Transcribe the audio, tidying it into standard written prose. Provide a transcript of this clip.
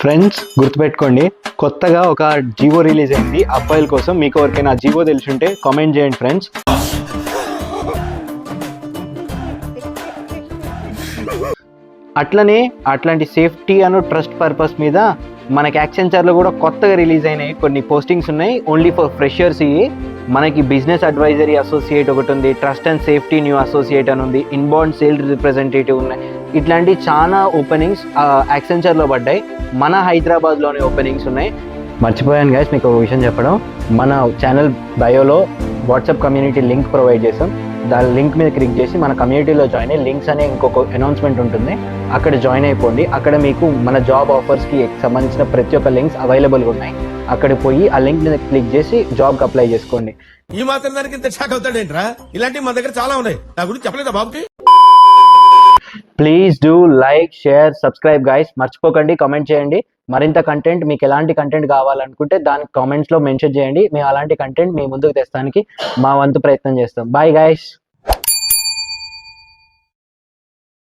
Friends గుర్తుపెట్టుకోండి, కొత్తగా ఒక జివో రిలీజ్ అయింది అబ్బాయిల కోసం. మీకు ఎవరికైనా జివో తెలిసి ఉంటే కామెంట్ చేయండి ఫ్రెండ్స్. అట్లనే అట్లాంటి సేఫ్టీ అను ట్రస్ట్ పర్పస్ మీద మనకి యాక్సెంచర్లో కూడా కొత్తగా రిలీజ్ అయినాయి కొన్ని పోస్టింగ్స్ ఉన్నాయి. Only for freshers. ఇవి మనకి బిజినెస్ అడ్వైజరీ అసోసియేట్ ఒకటి ఉంది, trust and safety new associate అని ఉంది, ఇన్బౌండ్ సేల్ రిప్రజెంటేటివ్ ఉన్నాయి. ఇట్లాంటి చాలా ఓపెనింగ్స్ యాక్సెంచర్లో పడ్డాయి. మన హైదరాబాద్లోనే ఓపెనింగ్స్ ఉన్నాయి. మర్చిపోయాను గైస్ మీకు ఒక విషయం చెప్పడం. మన ఛానల్ బయోలో వాట్సాప్ కమ్యూనిటీ లింక్ ప్రొవైడ్ చేసాం. దాని లింక్ మీద క్లిక్ చేసి మన కమ్యూనిటీలో జాయిన్ అయ్యి లింక్స్ అనే ఇంకొక అనౌన్స్మెంట్ ఉంటుంది, అక్కడ జాయిన్ అయిపోండి. అక్కడ మీకు మన జాబ్ ఆఫర్స్కి సంబంధించిన ప్రతి ఒక్క లింక్స్ అవైలబుల్గా ఉన్నాయి. అక్కడ పోయి ఆ లింక్ మీద క్లిక్ చేసి జాబ్కి అప్లై చేసుకోండి. ఈ మాత్రం దానికి ఇంత షాక్ అవుతాడేంట్రా? ఇలాంటివి మన దగ్గర చాలా ఉన్నాయి. నా గురించి చెప్పలేదా బాబుకి? Please do like, share, subscribe guys. మర్చిపోకండి, కామెంట్ చేయండి. మరింత కంటెంట్ మీకు ఎలాంటి కంటెంట్ కావాలనుకుంటే దానికి కామెంట్స్లో మెన్షన్ చేయండి. మేము అలాంటి కంటెంట్ మీ ముందుకు తెస్తానికి మా వంతు ప్రయత్నం చేస్తాం. Bye guys.